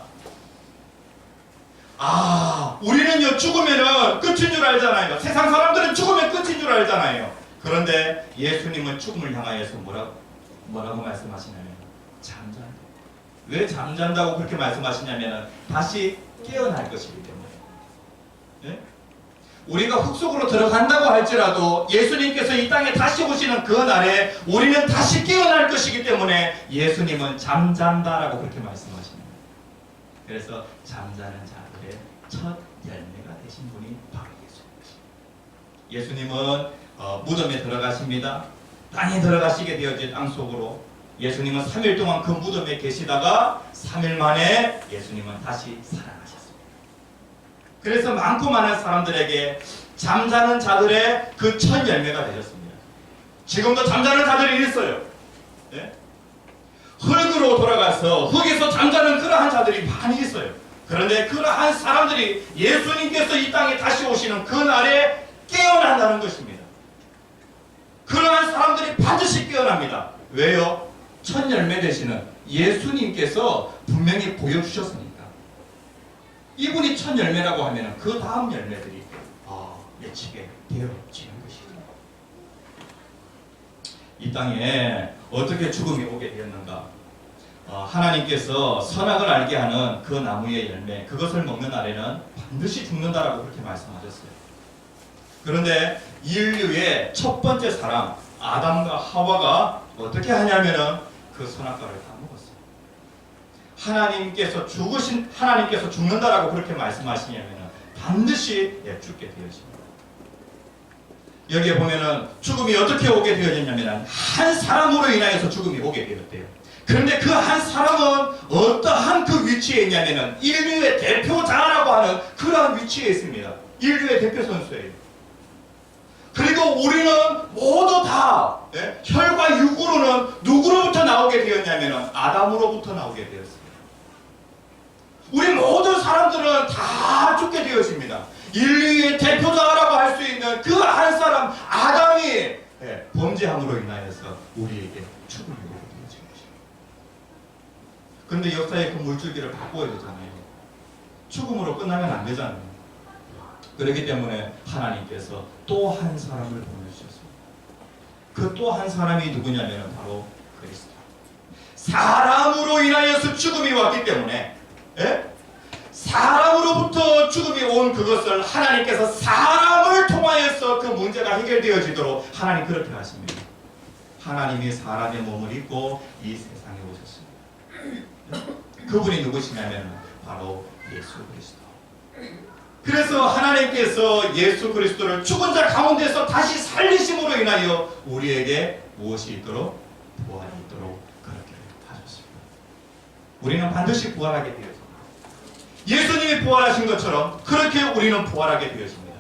우리는요 죽으면은 끝인 줄 알잖아요. 세상 사람들은 죽으면 끝인 줄 알잖아요. 그런데 예수님은 죽음을 향하여서 뭐라고 말씀하시냐면 잠잔다. 왜 잠잔다고 그렇게 말씀하시냐면 다시 깨어날 것이기 때문에. 네? 우리가 흙 속으로 들어간다고 할지라도 예수님께서 이 땅에 다시 오시는 그 날에 우리는 다시 깨어날 것이기 때문에 예수님은 잠잔다라고 그렇게 말씀하십니다. 그래서 잠자는 자들의 첫 열매가 되신 분이 바로 예수님이십니다. 예수님은 무덤에 들어가십니다. 땅에 들어가시게 되어진 땅 속으로 예수님은 3일 동안 그 무덤에 계시다가 3일 만에 예수님은 다시 살아나셨습니다. 그래서 많고 많은 사람들에게 잠자는 자들의 그 첫 열매가 되셨습니다. 지금도 잠자는 자들이 있어요. 네? 흙으로 돌아가서 흙에서 잠자는 그러한 자들이 많이 있어요. 그런데 그러한 사람들이 예수님께서 이 땅에 다시 오시는 그 날에 깨어난다는 것입니다. 그러한 사람들이 반드시 깨어납니다. 왜요? 첫 열매 되시는 예수님께서 분명히 보여주셨으니까. 이분이 첫 열매라고 하면 그 다음 열매들이 맺히게 되어지는 것이죠. 이 땅에 어떻게 죽음이 오게 되었는가? 하나님께서 선악을 알게 하는 그 나무의 열매, 그것을 먹는 날에는 반드시 죽는다라고 그렇게 말씀하셨어요. 그런데 인류의 첫 번째 사람 아담과 하와가 어떻게 하냐면은 그 선악과를 다 먹었어요. 하나님께서 죽는다라고 그렇게 말씀하시냐면은 반드시 죽게 되어집니다. 여기에 보면은 죽음이 어떻게 오게 되어졌냐면은 한 사람으로 인하여서 죽음이 오게 되었대요. 그런데 그 한 사람은 어떠한 그 위치에 있냐면은 인류의 대표자라고 하는 그러한 위치에 있습니다. 인류의 대표 선수예요. 그리고 우리는 모두 다 혈과 육으로는 누구로부터 나오게 되었냐면은 아담으로부터 나오게 되었습니다. 우리 모든 사람들은 다 죽게 되었습니다. 인류의 대표자라고 할 수 있는 그 한 사람 아담이 범죄함으로 인하여서 우리에게 죽음이 오게 되어진 것입니다. 그런데 역사의 그 물줄기를 바꿔야 되잖아요. 죽음으로 끝나면 안 되잖아요. 그렇기 때문에 하나님께서 또 한 사람을 보내주셨습니다. 그 또 한 사람이 누구냐면 바로 그리스도. 사람으로 인하여서 죽음이 왔기 때문에 사람으로부터 죽음이 온 그것을 하나님께서 사람을 통하여서 그 문제가 해결되어지도록 하나님 그렇게 하십니다. 하나님이 사람의 몸을 입고 이 세상에 오셨습니다. 그분이 누구시냐면 바로 예수 그리스도. 그래서 하나님께서 예수 그리스도를 죽은 자 가운데서 다시 살리심으로 인하여 우리에게 무엇이 있도록? 부활이 있도록 그렇게 하셨습니다. 우리는 반드시 부활하게 되었습니다. 예수님이 부활하신 것처럼 그렇게 우리는 부활하게 되어집니다.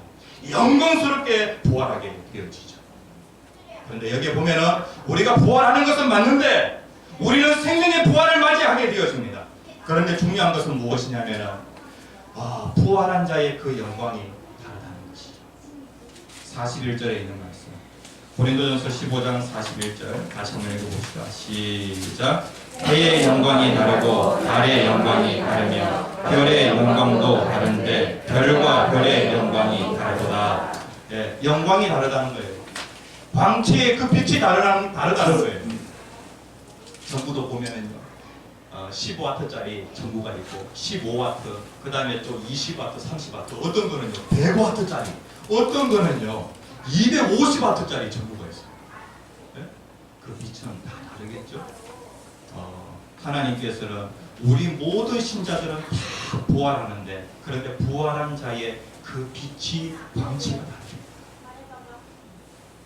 영광스럽게 부활하게 되어지죠. 그런데 여기에 보면은 우리가 부활하는 것은 맞는데 우리는 생명의 부활을 맞이하게 되어집니다. 그런데 중요한 것은 무엇이냐면은 부활한 자의 그 영광이 다르다는 것이죠. 41절에 있는 말씀. 고린도전서 15장 41절 다시 한번 읽어봅시다. 시작. 해의 영광이 다르고 달의 영광이 다르며 별의 영광도 다른데 별과 별의 영광이 다르다. 영광이 다르다는 거예요. 광채의 그 빛이 다르다는 거예요. 전구도 보면은요. 15W짜리 전구가 있고 15W, 그 다음에 또 20W, 30W, 어떤 거는요 100W짜리, 어떤 거는요 250W짜리 전구가 있어요. 그 빛은 다 다르겠죠. 하나님께서는 우리 모든 신자들은 다 부활하는데 그런데 부활한 자의 그 빛이 광채가 다릅니다.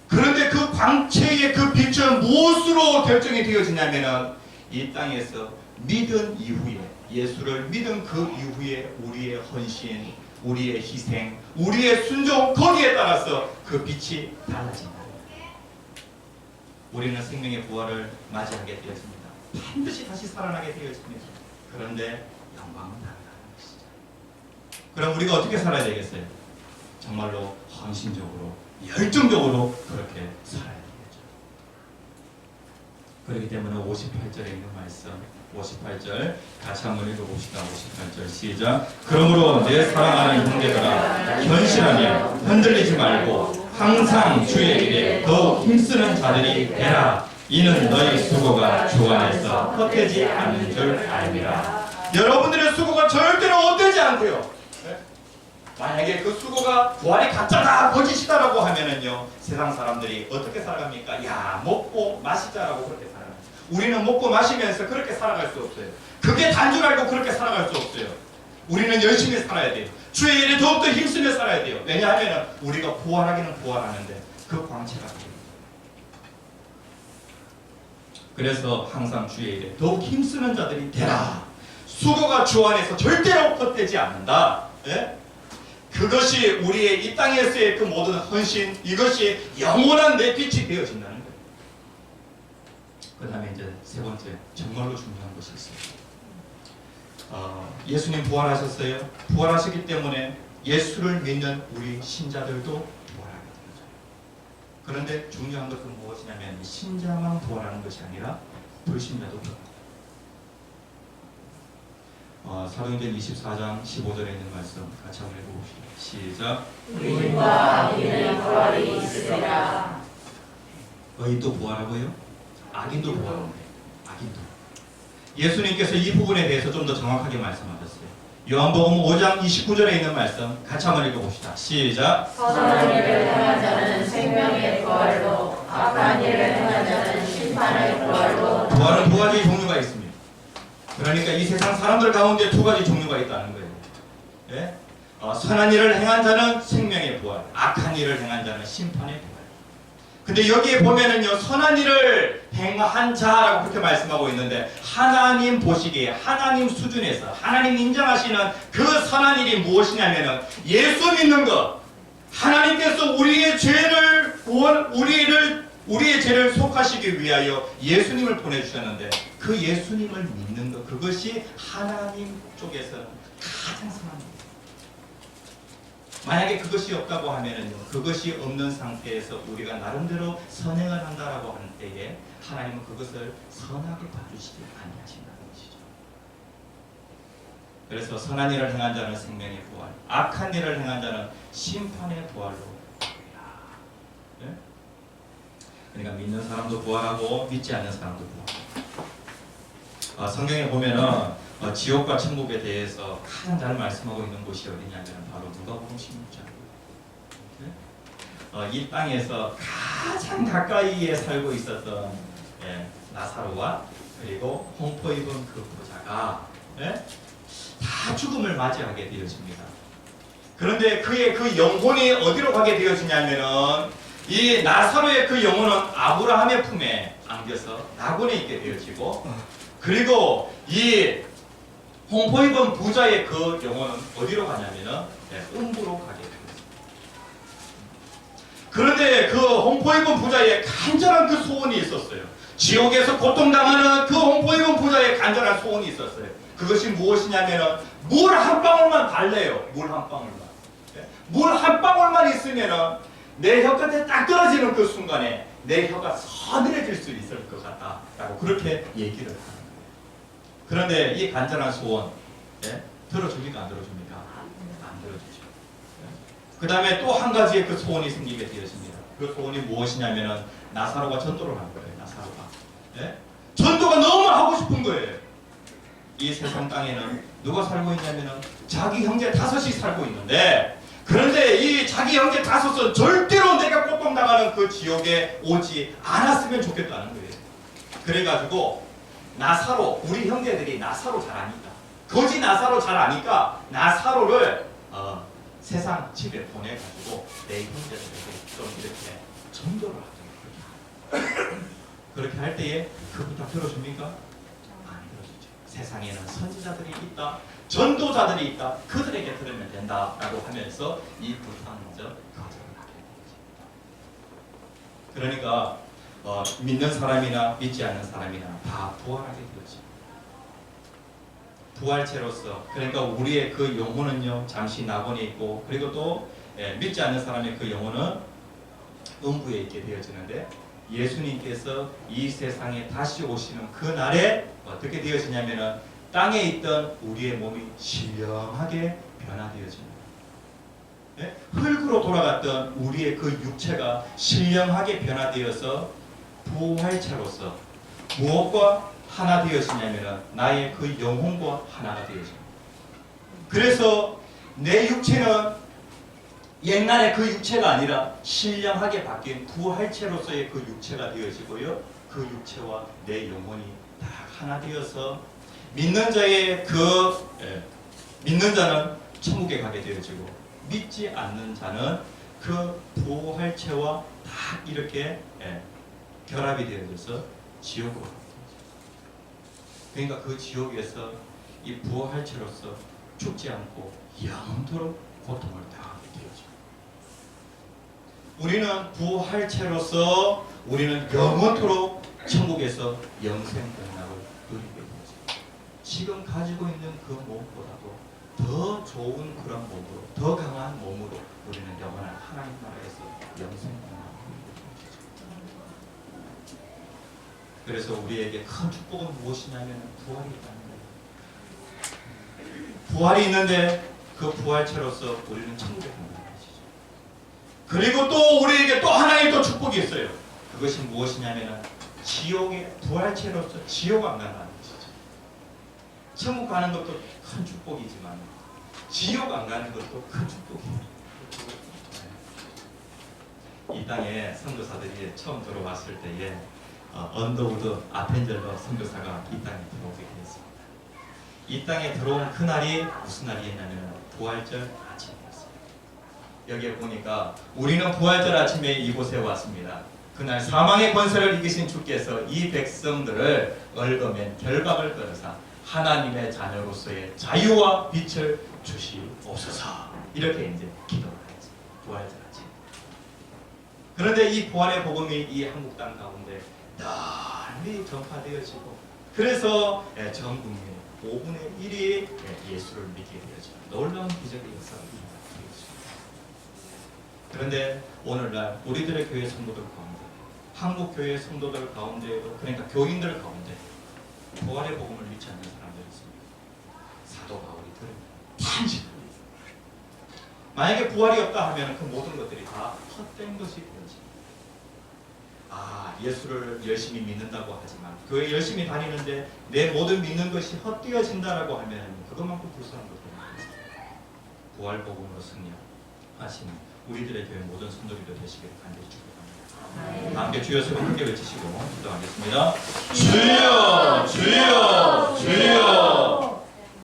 그런데 그 광채의 그 빛은 무엇으로 결정이 되어지냐면은 이 땅에서 믿은 이후에 예수를 믿은 그 이후에 우리의 헌신, 우리의 희생, 우리의 순종 거기에 따라서 그 빛이 달라진다. 우리는 생명의 부활을 맞이하게 되었습니다. 반드시 다시 살아나게 되었습니다. 그런데 영광은 다르다는 것이죠. 그럼 우리가 어떻게 살아야 되겠어요? 정말로 헌신적으로, 열정적으로 그렇게 살아야 되겠죠. 그렇기 때문에 58절에 있는 말씀 58절 같이 한번 읽어봅시다. 58절 시작. 그러므로 내 사랑하는 형제들아 견실하며 흔들리지 말고 항상 주의 일에 더욱 힘쓰는 자들이 되라. 이는 너희 수고가 주 안에서 헛되지 않는 줄 알미라. 여러분들의 수고가 절대로 헛되지 않대요. 네? 만약에 그 수고가 부활이 가짜다 거짓이다라고 하면은요 세상 사람들이 어떻게 살아갑니까? 야 먹고 마시자라고 그렇게 살아가요. 우리는 먹고 마시면서 그렇게 살아갈 수 없어요. 그게 단 줄 알고 그렇게 살아갈 수 없어요. 우리는 열심히 살아야 돼요. 주의 일에 더욱더 힘쓰며 살아야 돼요. 왜냐하면 우리가 부활하기는 부활하는데 그 광채가 돼요. 그래서 항상 주의 일에 더욱 힘쓰는 자들이 되라. 수고가 주 안에서 절대로 헛되지 않는다. 예? 그것이 우리의 이 땅에서의 그 모든 헌신, 이것이 영원한 내 빛이 되어진다는 거예요. 그 다음에 이제 세 번째, 정말로 중요한 것이 있어요. 예수님 부활하셨어요. 부활하시기 때문에 예수를 믿는 우리 신자들도 부활하게 되죠. 그런데 중요한 것은 무엇이냐면 신자만 부활하는 것이 아니라 불신자도 부활합니다. 사도행전 24장 15절에 있는 말씀 같이 한번 읽어봅시다. 시작. 의인과 악인의 부활이 있으리라. 의인도 부활하고요, 악인도 부활합니다. 악인도. 예수님께서 이 부분에 대해서 좀 더 정확하게 말씀하셨어요. 요한복음 5장 29절에 있는 말씀 같이 한번 읽어봅시다. 시작. 선한 일을 행한 자는 생명의 부활로, 악한 일을 행한 자는 심판의 부활로. 부활은 두 가지 종류가 있습니다. 그러니까 이 세상 사람들 가운데 두 가지 종류가 있다는 거예요. 예? 선한 일을 행한 자는 생명의 부활, 악한 일을 행한 자는 심판의 부활. 근데 여기에 보면은요, 선한 일을 행한 자라고 그렇게 말씀하고 있는데, 하나님 보시기에, 하나님 수준에서, 하나님 인정하시는 그 선한 일이 무엇이냐면은, 예수 믿는 것. 하나님께서 우리의 죄를 속하시기 위하여 예수님을 보내주셨는데, 그 예수님을 믿는 것, 그것이 하나님 쪽에서는 가장 선한 것. 만약에 그것이 없다고 하면은요, 그것이 없는 상태에서 우리가 나름대로 선행을 한다라고 하는 때에 하나님은 그것을 선하게 봐주시지 아니하신다는 것이죠. 그래서 선한 일을 행한 자는 생명의 부활, 악한 일을 행한 자는 심판의 부활로. 네? 그러니까 믿는 사람도 부활하고 믿지 않는 사람도 부활하고. 성경에 보면은 지옥과 천국에 대해서 가장 잘 말씀하고 있는 곳이 어디냐면 바로 누가복음 16장입니다. 이 땅에서 가장 가까이에 살고 있었던 나사로와 그리고 홈포 입은 그 부자가 다 죽음을 맞이하게 되어집니다. 그런데 그의 그 영혼이 어디로 가게 되어지냐면은 이 나사로의 그 영혼은 아브라함의 품에 안겨서 낙원에 있게 되어지고, 그리고 이 홍포 입은 부자의 그 영혼은 어디로 가냐면은 음부로 가게 됩니다. 그런데 그 홍포 입은 부자의 간절한 그 소원이 있었어요. 지옥에서 고통당하는 그 홍포 입은 부자의 간절한 소원이 있었어요. 그것이 무엇이냐면은 물 한 방울만 달래요. 물 한 방울만. 물 한 방울만 있으면은 내 혀 끝에 딱 떨어지는 그 순간에 내 혀가 서늘해질 수 있을 것 같다라고 그렇게 얘기를 하는 거예요. 그런데 이 간절한 소원 들어줍니까? 안 들어줍니까? 안 들어주죠. 그 다음에 또 한 가지의 그 소원이 생기게 되었습니다. 그 소원이 무엇이냐면은 나사로가 전도를 하는 거예요. 나사로가 전도가 너무 하고 싶은 거예요. 이 세상 땅에는 누가 살고 있냐면은 자기 형제 5이 살고 있는데, 그런데 이 자기 형제 5은 절대로 내가 고통당하는 그 지옥에 오지 않았으면 좋겠다는 거예요. 그래가지고 나사로, 우리 형제들이 나사로 잘 아니까, 거지 나사로 잘 아니까 나사로를 세상 집에 보내가지고 내 형제들에게 좀 이렇게 전도를 하도록 그렇게 할 때에 그 부탁 들어줍니까? 안 들어주죠. 세상에는 선지자들이 있다, 전도자들이 있다, 그들에게 들으면 된다라고 하면서 이 부탁마저 거절하게 됩니다. 그러니까 믿는 사람이나 믿지 않는 사람이나 다 부활하게 되었죠. 부활체로서, 그러니까 우리의 그 영혼은요 잠시 낙원에 있고, 그리고 또 믿지 않는 사람의 그 영혼은 음부에 있게 되어지는데, 예수님께서 이 세상에 다시 오시는 그 날에 어떻게 되어지냐면은 땅에 있던 우리의 몸이 신령하게 변화되어집니다. 네? 흙으로 돌아갔던 우리의 그 육체가 신령하게 변화되어서 부활체로서 무엇과 하나 되어지냐면은 나의 그 영혼과 하나가 되어집니다. 그래서 내 육체는 옛날에 그 육체가 아니라 신령하게 바뀐 부활체로서의 그 육체가 되어지고요. 그 육체와 내 영혼이 다 하나 되어서 믿는 자는 천국에 가게 되어지고 믿지 않는 자는 그 부활체와 다 이렇게 결합이 되어져서 지옥으로 가게 되어져. 그러니까 그 지옥에서 이 부활체로서 죽지 않고 영원토록 고통을 당하게 되어져. 우리는 부활체로서 우리는 영원토록 천국에서 영생 공락을 누리게 되어져. 지금 가지고 있는 그 몸보다도 더 좋은 그런 몸으로, 더 강한 몸으로 우리는 영원한 하나님 나라에서 영생 공락을 누리게 되어져. 그래서 우리에게 큰 축복은 무엇이냐면 부활이 있다는 거예요. 부활이 있는데 그 부활체로서 우리는 천국에 간다는 것이죠. 그리고 또 우리에게 또 하나의 또 축복이 있어요. 그것이 무엇이냐면 지옥의 부활체로서 지옥 안 간다는 것이죠. 천국 가는 것도 큰 축복이지만 지옥 안 가는 것도 큰 축복이에요. 이 땅에 선교사들이 처음 들어왔을 때에 언더우드 아펜젤러 선교사가 이 땅에 들어오게 되었습니다. 이 땅에 들어온 그날이 무슨 날이었냐면 부활절 아침이었어요. 여기에 보니까 우리는 부활절 아침에 이곳에 왔습니다. 그날 사망의 권세를 이기신 주께서 이 백성들을 얽어맨 결박을 끊으사 하나님의 자녀로서의 자유와 빛을 주시옵소서. 이렇게 이제 기도를 했지. 부활절 아침. 그런데 이 부활의 복음이 이 한국 땅 가운데 널리 전파되어지고 그래서 전 국민 5분의 1이 예수를 믿게 되어지는 놀라운 기적의 역사가 되어집니다. 그런데 오늘날 우리들의 교회 성도들 가운데 한국 교회 성도들 가운데에도 그러니까 교인들 가운데 부활의 복음을 믿지 않는 사람들이 있습니다. 사도 바울이 들으면 만약에 부활이 없다 하면 그 모든 것들이 다 헛된 것이 되어집니다. 예수를 열심히 믿는다고 하지만 교회 열심히 다니는데 내 모든 믿는 것이 헛되어진다라고 하면 그것만큼 불쌍한 것도 없습니다. 부활 복음으로 승리하시는 우리들의 교회 모든 성도들도 되시길 간절히 축복합니다. 함께 주여 소리 함께 외치시고 기도하겠습니다. 주여 주여 주여